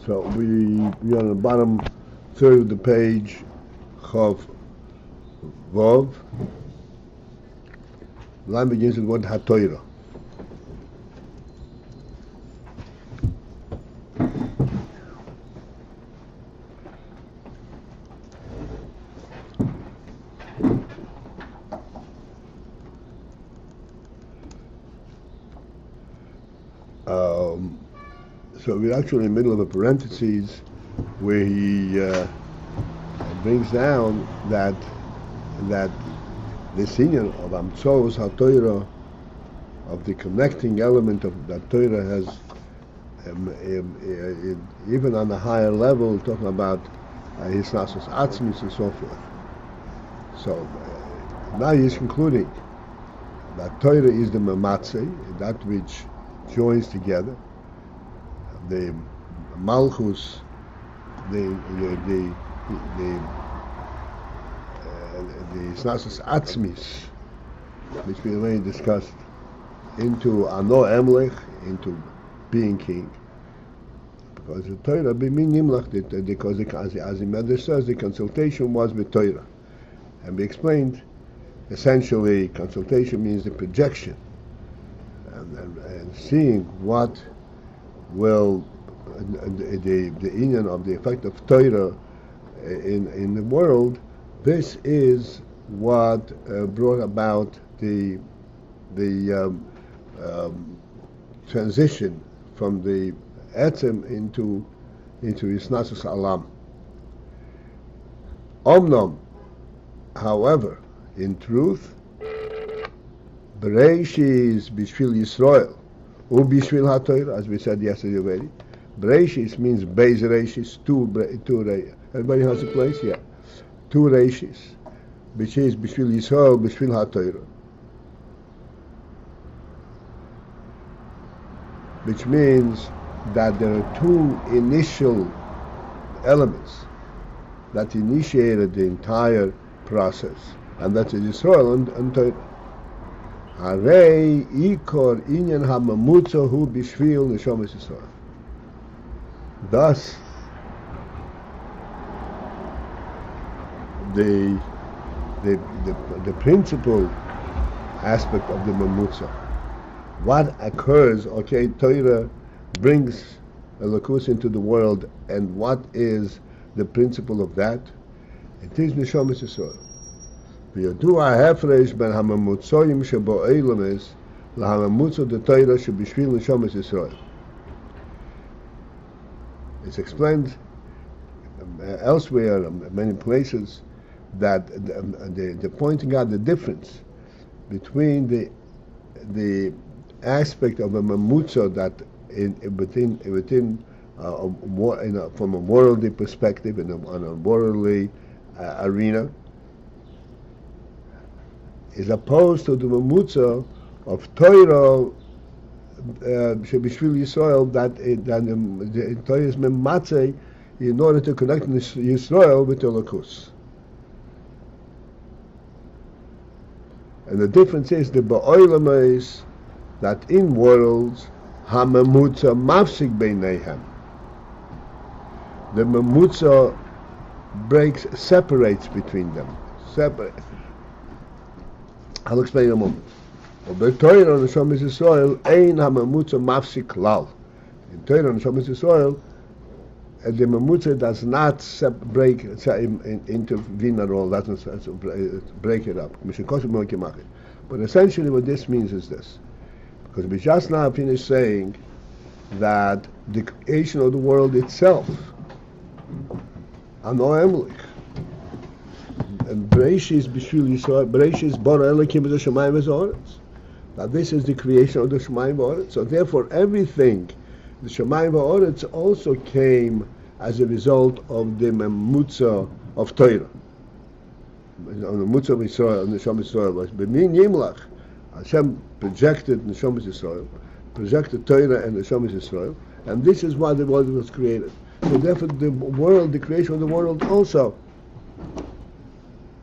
So we on the bottom third of the page, Chav Vav. The line begins with the word HaTorah. So we're actually in the middle of a parentheses where he brings down that this union of Amtzos HaTorah, of the connecting element of that Torah has, even on a higher level, talking about his nasus atzmis and so forth. So now he's concluding that Torah is the mematzeh, that which joins together the malchus, the snasus atzmis, which we already discussed, into ano emlech, into being king. Because the Torah b'min nimlach, because as the Medrash says, the consultation was with Torah, and we explained essentially consultation means the projection, and seeing what will the union of the effect of Torah in the world. This is what brought about the transition from the etzem into Isnasus Alam. Omnom, however, in truth, Bereishis Bishvil Yisrael, Ubishvil HaTorah, as we said yesterday already. Bereishis means Beis Reishis, two everybody has a place? Yeah. Two Reishis, which is Bishvil Yisrael, Bishvil HaTorah. Which means that there are two initial elements that initiated the entire process, and that is Yisrael and Torah. Harei ikor inyan hamamutza hu bishvil neshamas Yisrael. Thus, the principal aspect of the mamutza, what occurs, okay, Torah brings Elokus into the world, and what is the principle of that? It is neshamas Yisrael. וידוע ההפרש בין הממוצעים שבו אילמס להממוצע דתורה שבשביל נשמת ישראל. It's explained elsewhere, in many places, that they're pointing out the difference between the aspect of a mamutza that within from a worldly perspective, on a worldly arena, is opposed to the mamutza of Torah Shebishvil Yisrael, that the Torah is mematzeh in order to connect Yisrael with Elokus. And the difference is the ba'olam, that in worlds hamamutza mafsik beineihem, the mamutza separates between them. I'll explain in a moment. But Torah and Neshamas Yisrael ein hamamutza mafsik klal. In Torah and Neshamas Yisrael, the mamutza does not intervene at all, doesn't break it up. But essentially what this means is this. Because we just now finished saying that the creation of the world itself, ano emlich, Bereshis Bishvil Yisrael, Bereshis Bara Elokim B'Shamayim V'Haaretz. Now this is the creation of the Shamayim V'Haaretz. So therefore everything, the Shamayim V'Haaretz also came as a result of the Memutza of Torah. On the Memutza of Yisrael, on the Neshama Yisrael was B'min Yimlach. Hashem projected Neshama Yisrael, projected Torah and Neshama Yisrael, and this is why the world was created. So therefore the world, the creation of the world also,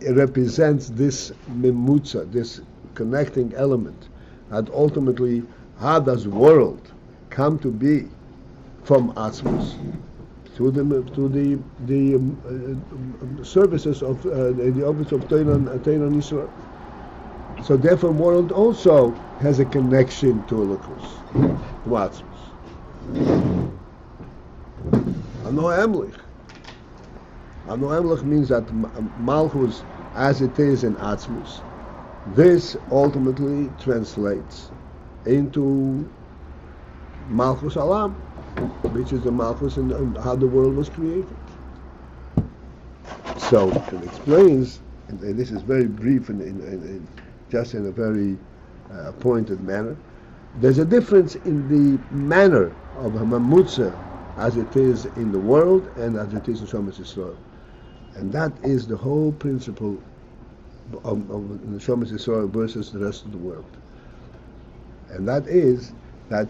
it represents this Memutza, this connecting element. And ultimately, how does world come to be from Atzmos through the services of the office of Torah and Yisrael? So therefore, world also has a connection to Elokus, to Atzmos. Ano Emlich. Ano Emlich means that Malchus, as it is in Atzmos, this ultimately translates into Malchus Alam, which is the Malchus and how the world was created. So it explains, and this is very brief and just in a very pointed manner, there's a difference in the manner of Mamutza as it is in the world and as it is in Neshama Yisrael. And that is the whole principle of Neshama Yisrael versus the rest of the world. And that is that,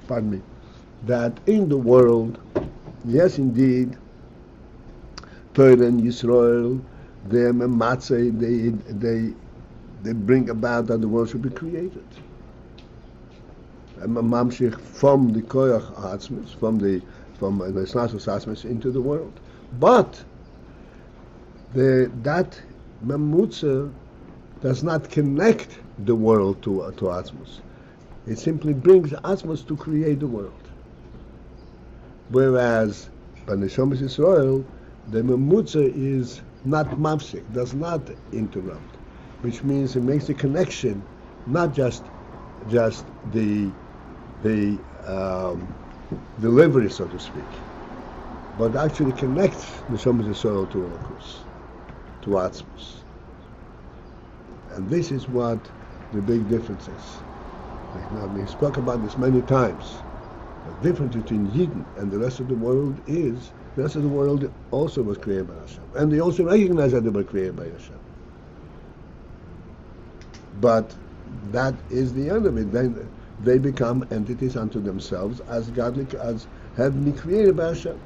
pardon me, that in the world, yes indeed, Torah and Yisrael, them and Matzah, they bring about that the world should be created. And Mamshich from the Koyach Atzmos, from the Snasus Atzmos into the world. But that Mamutza does not connect the world to Atzmos. It simply brings Atzmos to create the world. Whereas by Neshama Yisrael, the Mamutza is not mafsik, does not interrupt, which means it makes the connection, not just the delivery, so to speak, but actually connects Neshama Yisrael to Elokus, to Atzmos. And this is what the big difference is. We spoke about this many times. The difference between Yidden and the rest of the world is the rest of the world also was created by Hashem. And they also recognize that they were created by Hashem. But that is the end of it. Then they become entities unto themselves as godly, as heavenly created by Hashem.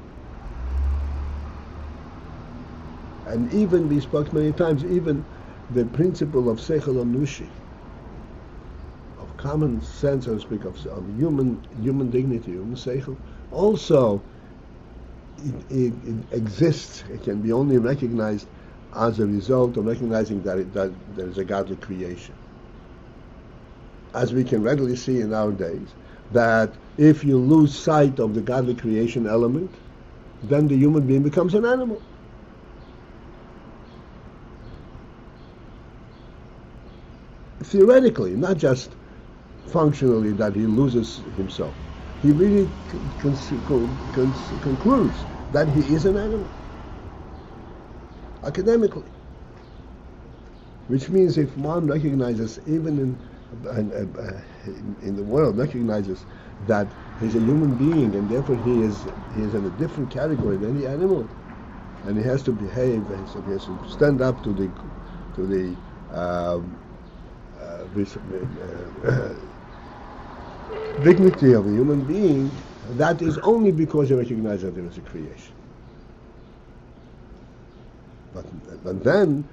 And even, we spoke many times, even the principle of Seichel Anushi, of common sense, so to speak, of human dignity, human Seichel, also it exists. It can be only recognized as a result of recognizing that there is a godly creation. As we can readily see in our days, that if you lose sight of the godly creation element, then the human being becomes an animal. Theoretically, not just functionally that he loses himself. He really concludes that he is an animal, academically. Which means if one recognizes, even in the world, recognizes that he's a human being and therefore he is in a different category than the animal, and he has to behave, and so he has to stand up to the dignity of a human being, that is only because he recognizes that there is a creation. But then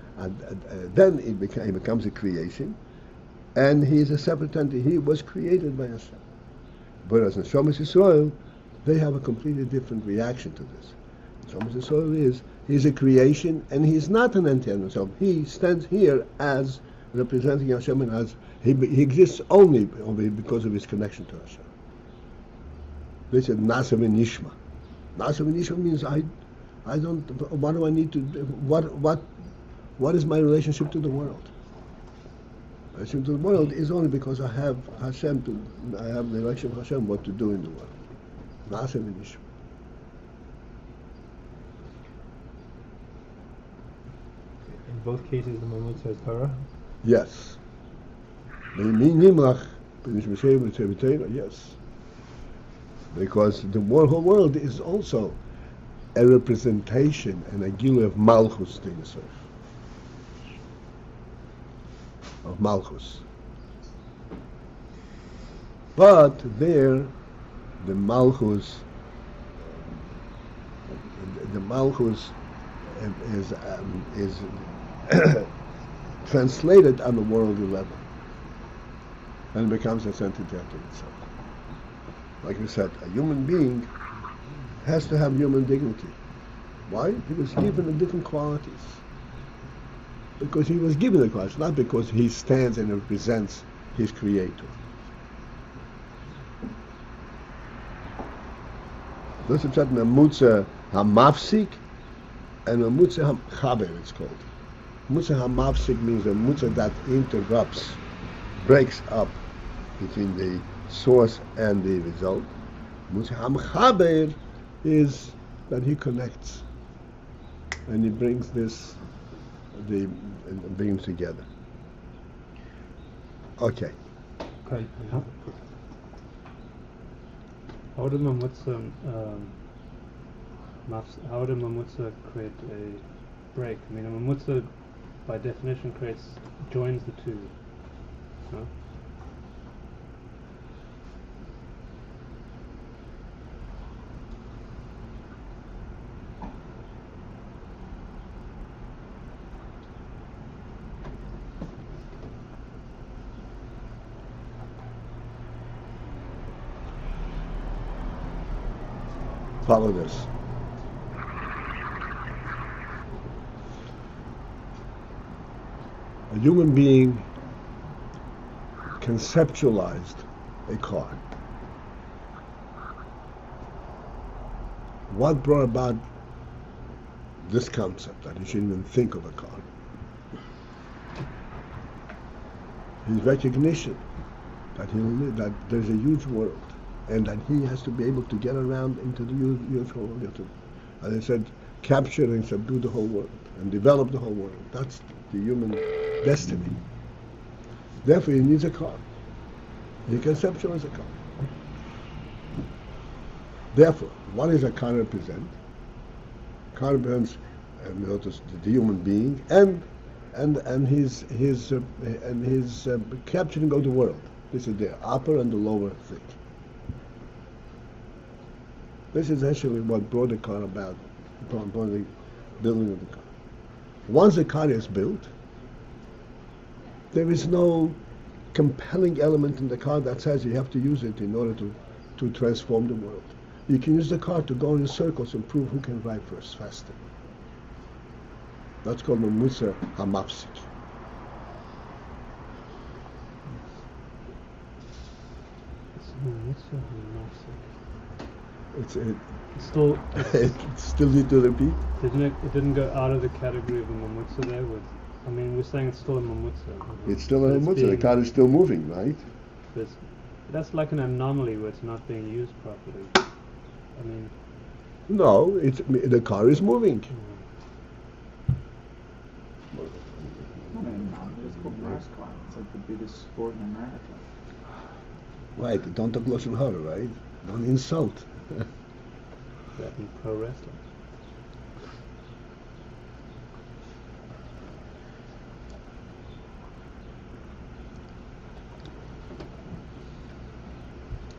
it becomes a creation, and he is a separate entity. He was created by Hashem. Whereas in Neshama Yisrael, they have a completely different reaction to this. Neshama Yisrael he's a creation, and he's not an entity in himself. He stands here as representing Hashem, and as he exists only because of his connection to Hashem. This is Nasa v'Nishma. Nasa v'Nishma means I don't. What do I need to? What is my relationship to the world? My relationship to the world is only because I have Hashem. I have the direction of Hashem what to do in the world. Nasa v'Nishma. both cases the Mamutza is Torah? Yes. Nimlach, yes. Because the whole world is also a representation and a gilui of Malchus to Yisuf. Of Malchus. But there, the Malchus is translated on the worldly level and becomes a entity unto itself. Like you said, a human being has to have human dignity. Why? He was given the different qualities. Because he was given the qualities, not because he stands and represents his creator. This is Mamutza Hamafsik and Mamutza Hamchaber, it's called. Mamutza Hamafsik means a Mamutza that interrupts, breaks up between the source and the result. Mamutza Hamchaber is that he connects and he brings brings together. Okay. Okay. How did Mamutza create a break? I mean, a Mamutza, by definition, joins the two. No? Follow this. A human being conceptualized a car. What brought about this concept that he shouldn't even think of a car? His recognition that that there's a huge world and that he has to be able to get around into the huge world. As I said, capture and subdue the whole world and develop the whole world. That's the human destiny. Therefore, he needs a car. He conceptualizes a car. Therefore, what does a car represent? Car represents the human being and his capturing of the world. This is the upper and the lower thing. This is actually what brought the car about, brought the building of the car. Once the car is built, there is no compelling element in the car that says you have to use it in order to transform the world. You can use the car to go in circles and prove who can drive faster. That's called Mamutza Hamafsik. It still need to repeat. It didn't go out of the category of a mamutza there. We're saying it's still a mamutza. It's still a mamutza. The car is still moving, right? That's like an anomaly where it's not being used properly. No, the car is moving. It's called Nascar. It's like the biggest sport in America. Right, don't talk lashon hara, right? Don't insult. That in pro wrestling.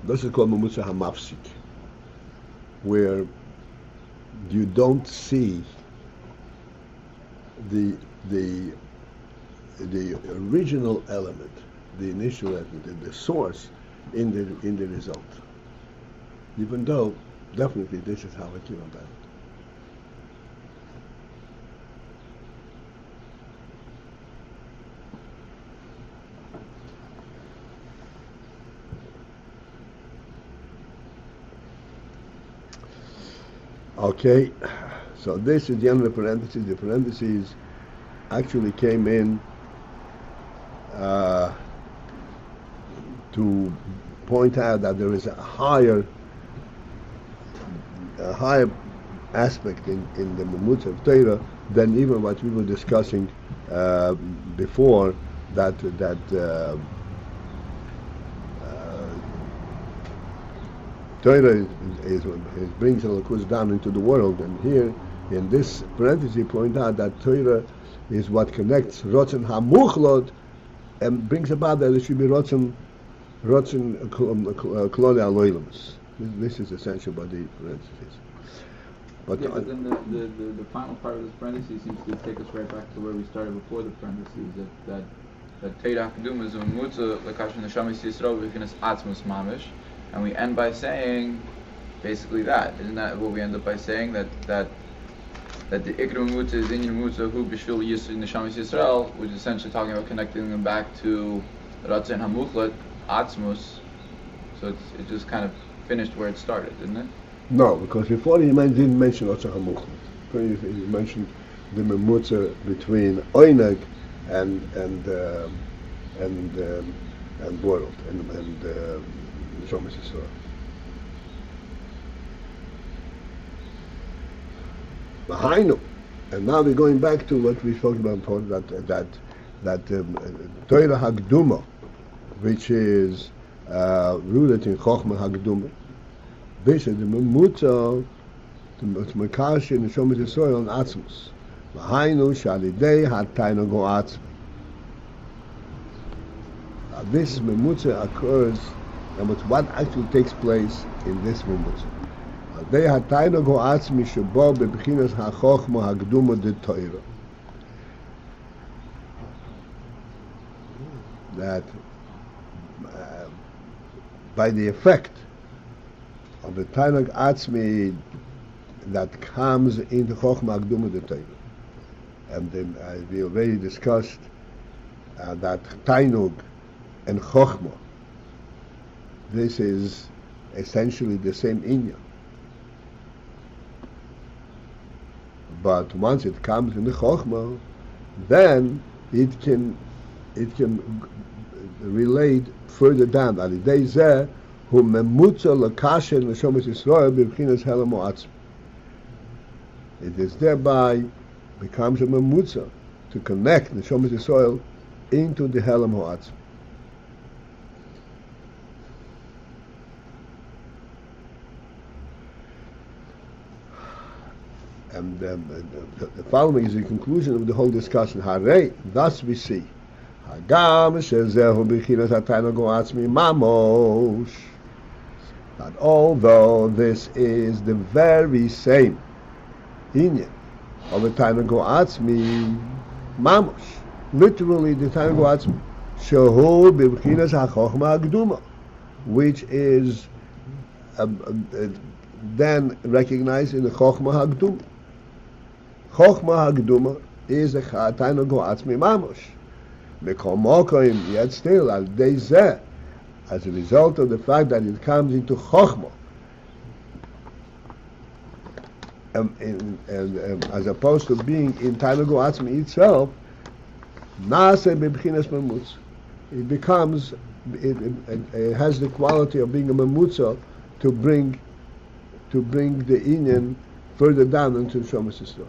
This is called Mamutza Hamafsik, where you don't see the original element, the initial element, the source in the result. Even though definitely this is how it came about. Okay, so this is the end of the parentheses. The parentheses actually came in to point out that there is a higher aspect in the Mamutza of Torah than even what we were discussing before, that Torah is brings Elokus down into the world, and here in this parenthesis point out that Torah is what connects Rotzen HaMuchlot and brings about that it should be Rotzen Klole Aloilams. This is essential by the parentheses. But then the final part of this parenthesis seems to take us right back to where we started before the parentheses, that Teira Hakadum is a Mamutza Lakash Neshamis Yisrael V'chinas Atzmus Mamish, and we end by saying basically that. Isn't that what we end up by saying? That the Ikra Mamutza is Inyan Mamutza Hu B'Shvil Yisrael Neshamis Yisrael, which is essentially talking about connecting them back to Ratzin HaMuchlat Atzmus. So it just kind of finished where it started, didn't it? no, because before he didn't mention Rotzen HaMuchlat. He mentioned the Mamutza between Oineg and world and Neshamis Yisrael. Behind, and now we're going back to what we talked about before, that Torah Hagduma, which is rooted in Chochmah Hagduma. This is the Mamutza, the Mekash in Neshamis Yisrael on Atzmus. Behind Shalidei Hataino Go Atzmi. This Mamutza occurs, and what actually takes place in this Mamutza. They Hataino Go Atzmi Shebo Bebechinas HaChochma Hagduma de Torah. That by the effect of the Tainug Atzmi that comes into Chochma Hagduma de Torah. And then we already discussed that Tainug and Chochma, this is essentially the same inyan. But once it comes in the Chochma, then it can relate further down. Alidei zeh hu memutza l'kasher neshamas Yisrael b'bchinas helam ha'atzmi. It is thereby becomes a memutza to connect neshamas Yisrael into the helam ha'atzmi. And the following is the conclusion of the whole discussion. Harei, thus we see, Hagam shezehu b'chinas hataino go atzmi mamosh. That although this is the very same inyan of the taino go atzmi mamosh, literally the taino go atzmi, shehu b'chinas hachochma hagduma, which is then recognized in the chochma hagduma. Chochma Hagduma is a Tainug Atzmi Mamosh. Mikol Mokoim, yet still, as a result of the fact that it comes into Chochma, as opposed to being in Tainug Atzmi itself, Nase Bebchinas Mamutza. It becomes, it has the quality of being a Mamutza to bring the inyan further down into Neshamas Yisrael.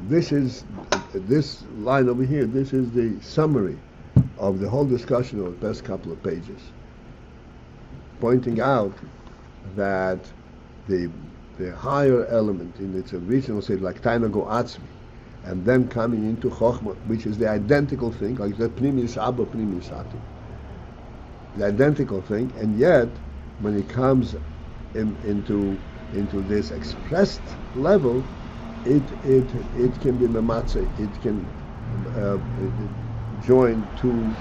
This line over here, this is the summary of the whole discussion of the first couple of pages, pointing out that the higher element in its original state, like Tainug Atzmi, and then coming into Chochmah, which is the identical thing, like the Pnimis Abba, Pnimis Ati, the identical thing, and yet when it comes into this expressed level, it can be mematzeh. It can join two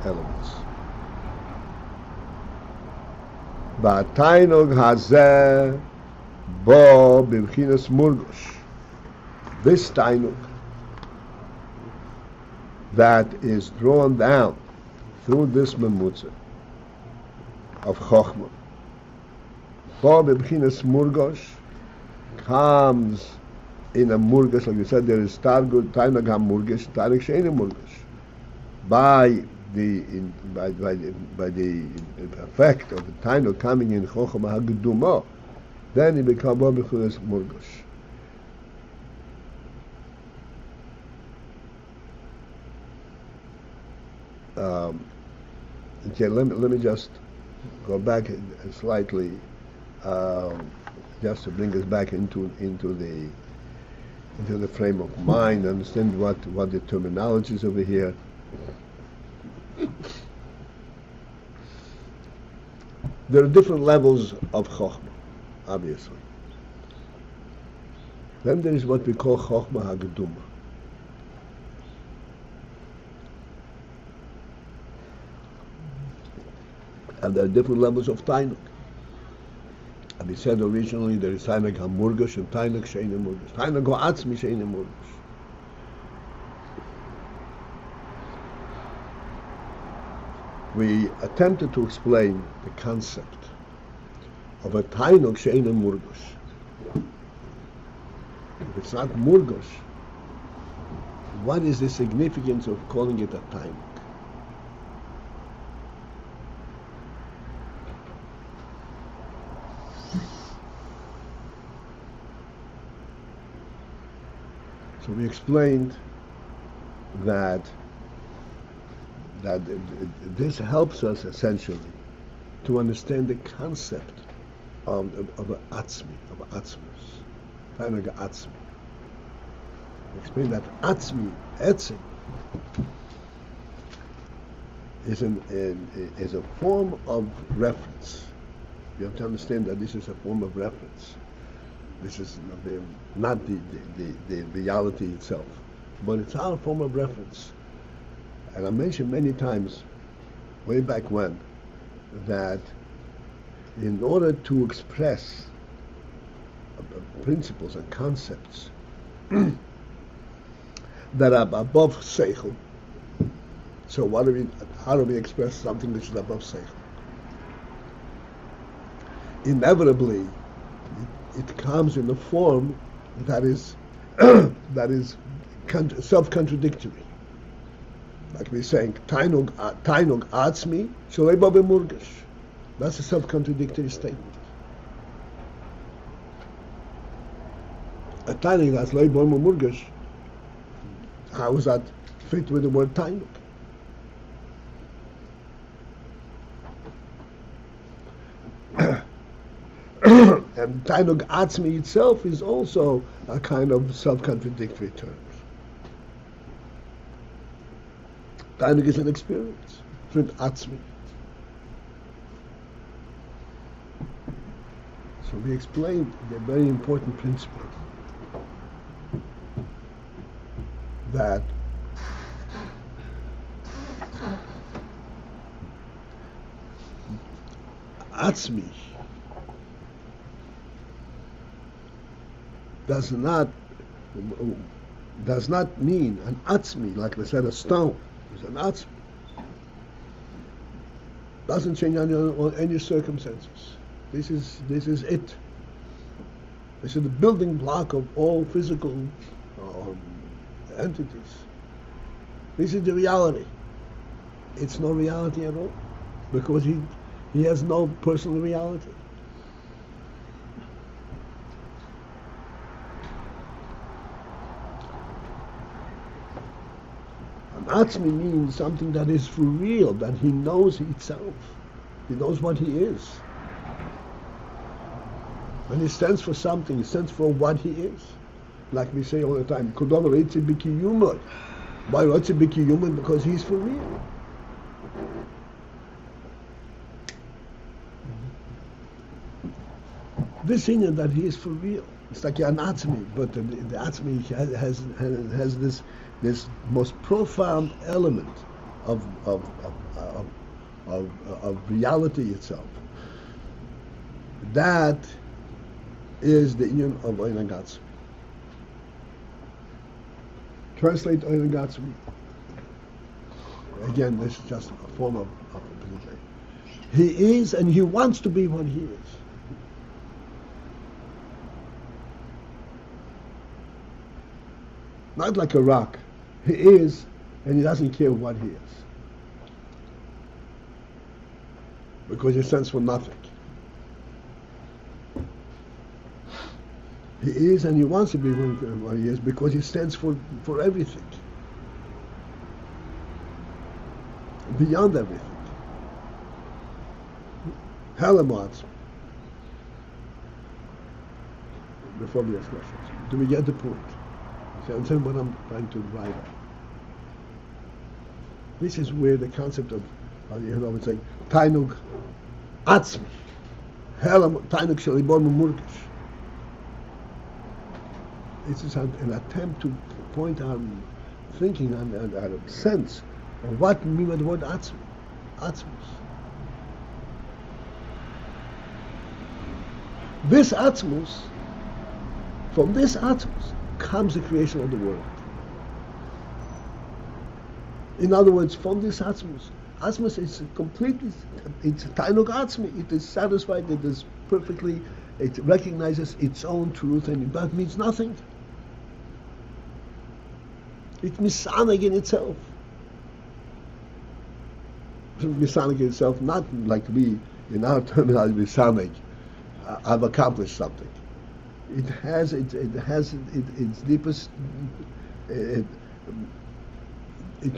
elements. Ba'tainug hazeh bo b'bchinas murgosh. This tainug that is drawn down through this memutza of chochmah, bo b'bchinas murgosh, comes in a murgash, like you said, there is Targud, Tainag HaMurgash, Tainag She'enim Murgash. By the effect of the Tainag coming in Chochmah HaGedumah, then he becomes Babichunas Murgash. Okay, let me just go back slightly, just to bring us back into the frame of mind, understand what the terminology is over here. There are different levels of Chochmah, obviously. Then there is what we call Chochmah HaGedumah. And there are different levels of Tainug. And we said originally there is Tainug HaMurgash and Tainug She'enim Murgash. Tainug HaAtzmi She'enim Murgash. We attempted to explain the concept of a Tainug She'enim Murgash. If it's not Murgash, what is the significance of calling it a Tainug? So we explained that this helps us essentially to understand the concept of an atzmi, of atzmus, Tainug atzmi. We explained that atzmi, etzim, is a form of reference. You have to understand that this is a form of reference. This is not the reality itself, but it's our form of reference. And I mentioned many times, way back when, that in order to express principles and concepts that are above seichel, so how do we express something which is above seichel? Inevitably, it comes in a form that is self-contradictory. Like we're saying, Tainug atzmi shalei ba b'murgash. That's a self-contradictory statement. A Tainug atzmi ba b'murgash, how does that fit with the word Tainug? And Tainug atzmi itself is also a kind of self-contradictory term. Tainug is an experience, different atzmi. So we explained the very important principle that atzmi does not mean an atzmi, like we said, a stone is an atzmi. Doesn't change under any circumstances. This is it. This is the building block of all physical entities. This is the reality. It's no reality at all, because he has no personal reality. Atzmi means something that is for real, that he knows itself. He knows what he is. When he stands for something, he stands for what he is. Like we say all the time, Kodom Reitzi B'Kiyumah. Why Reitzi B'Kiyumah? Because he's for real. This thing that he is for real. It's like an Atzmi, but the Atzmi has this most profound element of reality itself. That is the union of Ayin Gatzmi. Translate Ayin Gatzmi. Again, this is just a form of translation. He is, and he wants to be what he is. not like a rock. He is, and he doesn't care what he is. Because he stands for nothing. He is, and he wants to be what he is, because he stands for everything. Beyond everything. Helamots. Before we ask questions, do we get the point? You understand what I'm trying to drive at? This is where the concept of, it's like Tainug Atzmi, Tainug Shalibor Mumurkish. This is an attempt to point our thinking and our sense of what we mean by the word Atzmi, Atzmus. This Atzmus, from this Atzmus comes the creation of the world. In other words, from this Atzmus is completely, it's Tainug Atzmi, it is satisfied, it is perfectly, it recognizes its own truth, and that means nothing. It's misaneg in itself. Misaneg in itself, not like we, in our terminology, misaneg, I've accomplished something. It has its deepest. It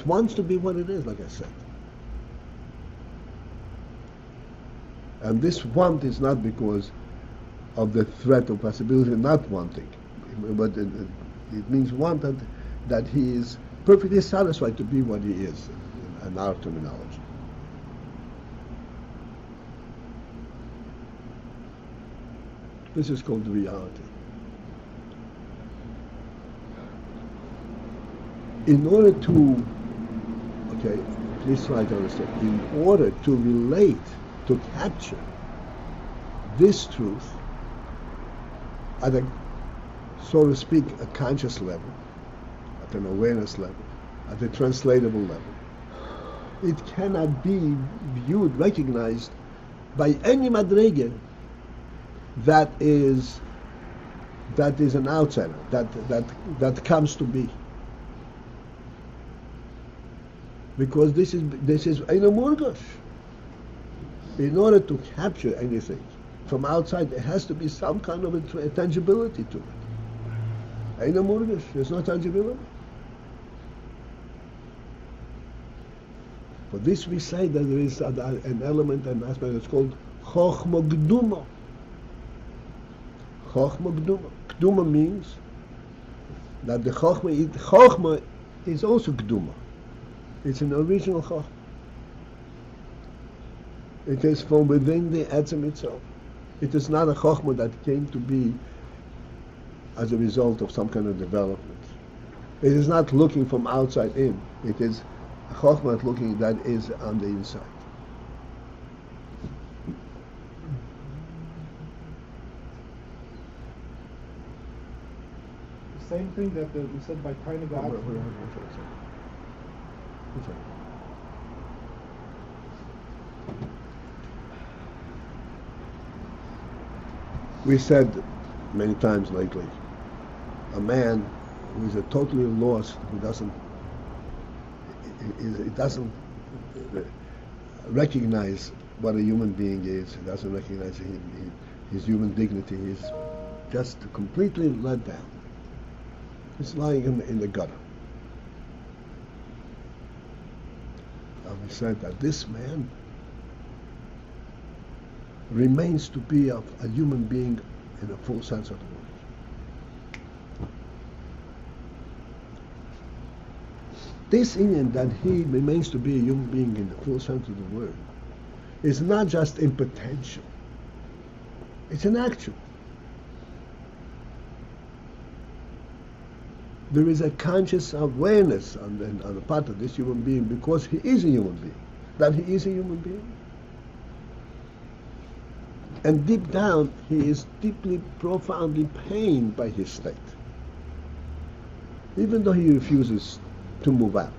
wants to be what it is, like I said. And this want is not because of the threat or possibility of not wanting, but it means want that he is perfectly satisfied to be what he is, in our terminology. This is called the reality. In order to, please try to understand, in order to relate, to capture this truth at a, so to speak, a conscious level, at an awareness level, at a translatable level, it cannot be viewed, recognized by any madrege that is an outsider, that comes to be. Because this is Eino Murgash. In order to capture anything from outside, there has to be some kind of a tangibility to it. Eino Murgash, there's no tangibility. For this we say that there is an element, an aspect that's called Chochma Gduma. Chochma Gduma. Gduma means that the Chochma is also Gduma. It's an original Chochma. It is from within the Etzem itself. It is not a Chochma that came to be as a result of some kind of development. It is not looking from outside in. It is a Chochma looking that is on the inside. The same thing that we said by Tainug Atzmi. We said many times lately, a man who is a totally lost, who doesn't recognize what a human being is, he doesn't recognize his human dignity, he's just completely let down. He's lying in the gutter. And we said that this man remains to be a human being in a full sense of the word. This Indian that he remains to be a human being in the full sense of the word is not just in potential, it's an actual. There is a conscious awareness on the part of this human being, because he is a human being, that he is a human being. And deep down, he is deeply, profoundly pained by his state, even though he refuses to move out.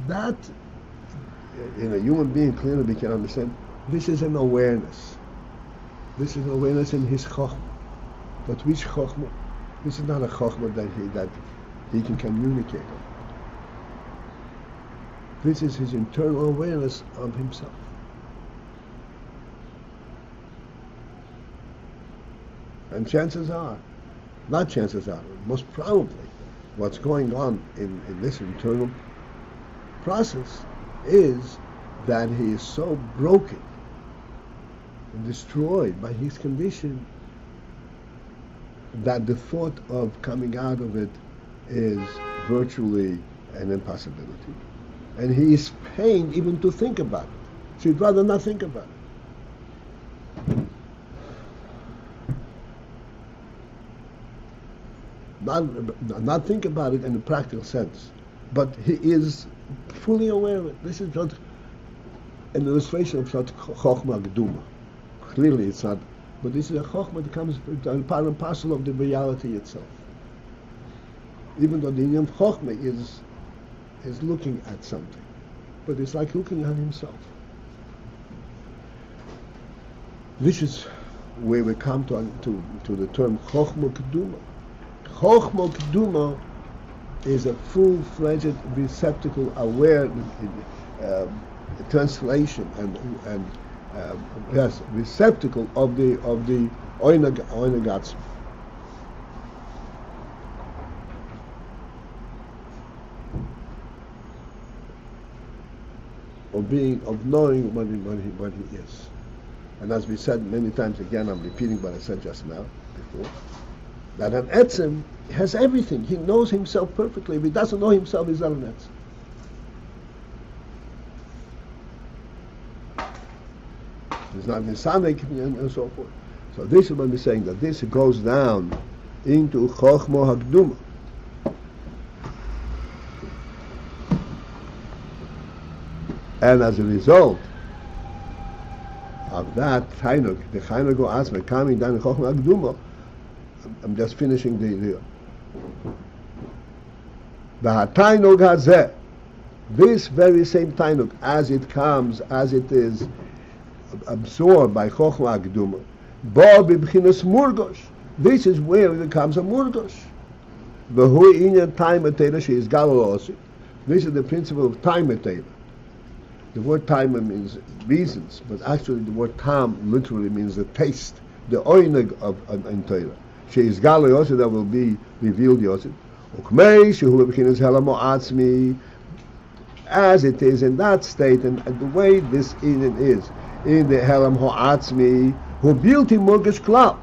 That in a human being clearly we can understand this is an awareness. This is an awareness in his chokhmah. But which chokhmah? This is not a chokhmah that he can communicate on. This is his internal awareness of himself. And chances are, most probably, what's going on in this internal process is that he is so broken and destroyed by his condition that the thought of coming out of it is virtually an impossibility. And he is pained even to think about it. So he'd rather not think about it. Not think about it in a practical sense, but he is fully aware of it. This is not an illustration of such chokhmah geduma. Clearly, it's not. But this is a chokhmah that comes part and parcel of the reality itself. Even though the Indian chokhmah is looking at something, but it's like looking at himself. This is where we come to the term chokhmah geduma. Chokhmah Keduma is a full-fledged receptacle aware translation and yes, receptacle of the Oinagatzma. Of knowing what he is. And as we said many times, again I'm repeating what I said just now before, that an etzem has everything. He knows himself perfectly. If he doesn't know himself, he's not an etzem. He's not Nisanik and so forth. So this is what we're saying, that this goes down into Chokhmah Hakduma. And as a result of that, the Chainuk Asma coming down in Chokhmah Hakduma, I'm just finishing the Tainug Hazeh, this very same Tainug, as it comes, as it is absorbed by Chokhmah Hakduma, Bo b'bchinas Murgosh, this is where it becomes a Murgosh. V'hu inyan time atela she'is galalosi. This is the principle of time atela. The word time means reasons, but actually the word tam literally means the taste, the oineg of an Torah. She's Galo Yosef, that will be revealed Yosef. As it is in that state, and the way this Ayin is, in the Helam Ho'atzmi, who built him Murgish Klal.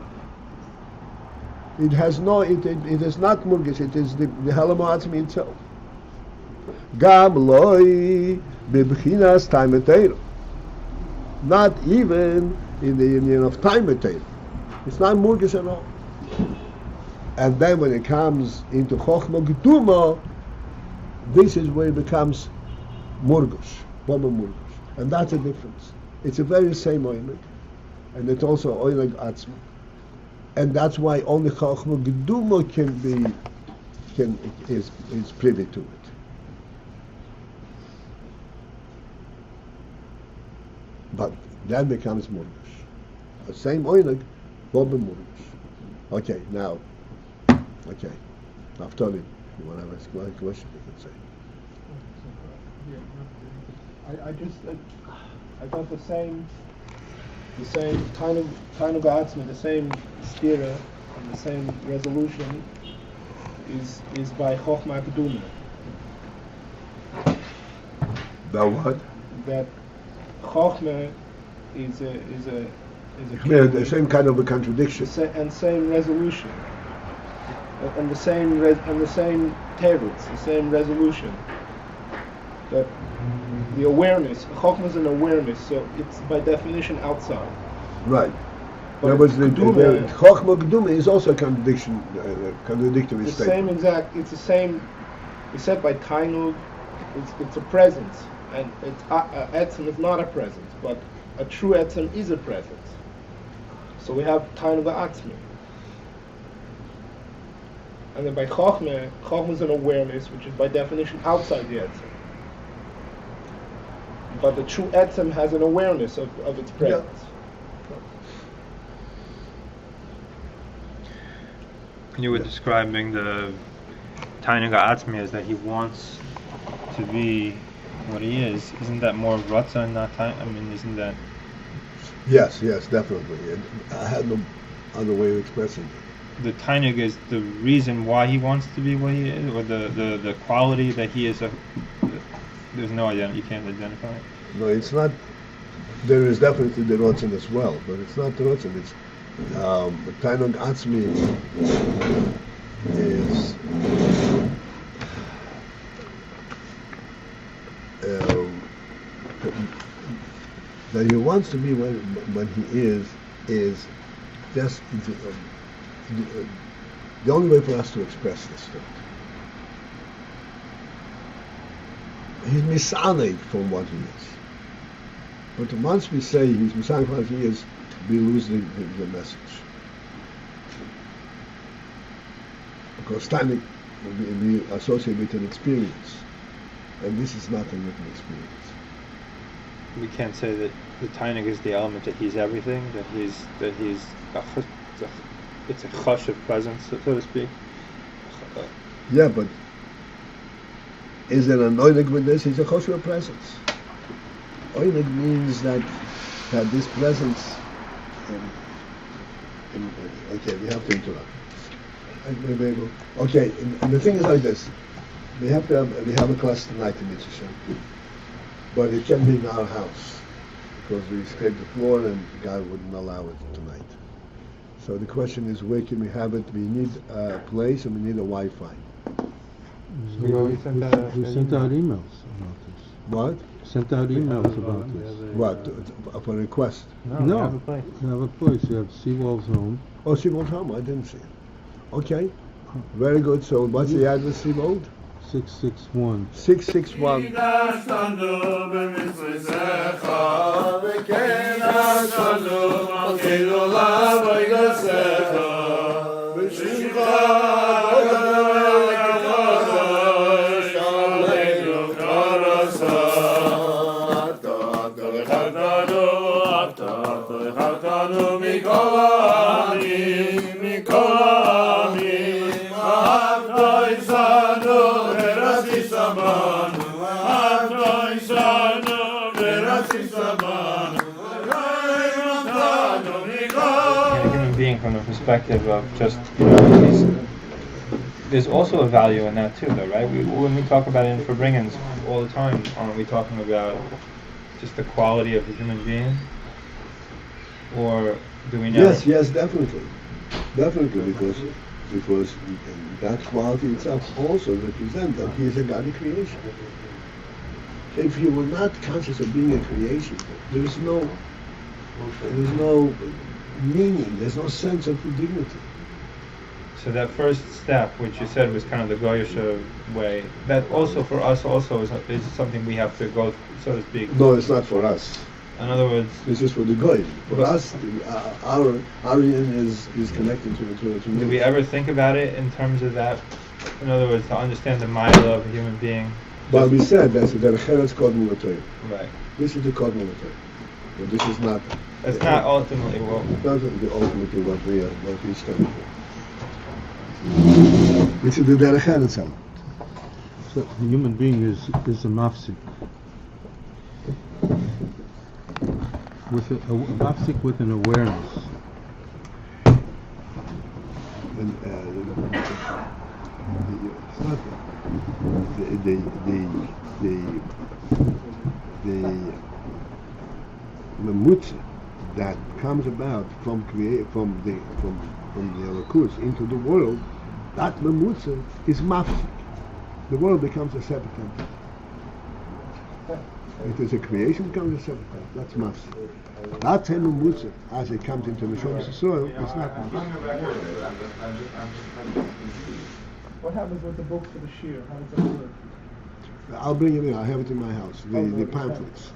It has no, it is not Murgish, it is the Helam Ho'atzmi itself. Gam Loi Bibchinas Taimetero. Not even in the union of Taimetero. It's not Murgish at all. And then when it comes into Chokhmah Geduma, this is where it becomes Murgush, Baba Murgush. And that's the difference. It's the very same Oineg. And it's also Oineg Atzma. And that's why only Chokhmah Geduma is privy to it. But that becomes Murgush. The same Oineg, Baba Murgush. Okay, now, Naftali, if you want to ask a question, you can say. I thought the same Tainug Atzma, the same stira and the same resolution is by Chokhmah Keduma. Now what? That Chokhmah is the same kind of a contradiction. And same resolution. And the same teretz, the same resolution. That the awareness, Chokhmah is an awareness, so it's by definition outside. Right. But that was the Chokhmah Geduma is also a contradiction, contradictory the statement. It's the same. It's said by Tainug. It's a presence, and etzem is not a presence, but a true etzem is a presence. So we have Tainug Atzmi. And then by Chokhmah is an awareness, which is by definition outside the etzem. but the true etzem has an awareness of its presence. You were describing the Tainug Atzmi as that he wants to be what he is. Isn't that more Ratzon, not time? I mean, isn't that? Yes, definitely. And I had no other way of expressing it. The Tainug is the reason why he wants to be what he is, or the quality that he is. There's no identity. You can't identify it. No, it's not. There is definitely the Rotzen as well, but it's not the Rotzen. It's Tainug Atzmi is that he wants to be when he is just the only way for us to express this thought. He's misaned from what he is. But once we say he's misaned from what he is, we lose the message. Because time we associate with an experience, and this is not a written experience. We can't say that the Tainug is the element that he's everything. That he's it's a chush of presence, so to speak. Yeah, but is it an oinig with this? He's a chush of presence. Oinig means that this presence. Okay, we have to interrupt. Okay, and the thing is like this: we have a class tonight in Mitzvah, but it can be in our house because we scraped the floor and God wouldn't allow it tonight. So the question is, where can we have it? We need a place and we need a Wi-Fi. We sent out emails about this. What? Sent out emails about this. What? For a request? No, you have a place. You have Seawall's home. Oh, Seabold home. I didn't see it. Okay, very good. So what's the address, Seabold? 661. 661. From the perspective of just, there's also a value in that too, though, right? When we talk about it in Fabringens all the time, aren't we talking about just the quality of the human being? Or do we never? Yes, definitely, because that quality itself also represents that he is a godly creation. If you were not conscious of being a creation, there's no meaning, there's no sense of dignity. So that first step, which you said was kind of the Goyisha way, that also for us also is something we have to go, so to speak. No, it's not for us. In other words, this is for the Goy. For us, our Ayin is connected to the do we ever think about it in terms of that? In other words, to understand the mile of a human being. But we said that's the Derech Kodm L'Torah. Right. This is the Kodm L'Torah. But this is not. It's not ultimately what. It's not ultimately what we stand for. This is the Derech itself. So the human being is a mafsik. With a mafsik with an awareness. And it's not the memutze that comes about from the Elokus into the world. That memutze is mafsik. The world becomes a separate entity. It is a creation, becomes a separate entity. That's mafsik. That memutze, as it comes into the Shomas soil, is not mafsik. What happens with the books for the shir? How does that work? I'll bring it in. I have it in my house. The pamphlets.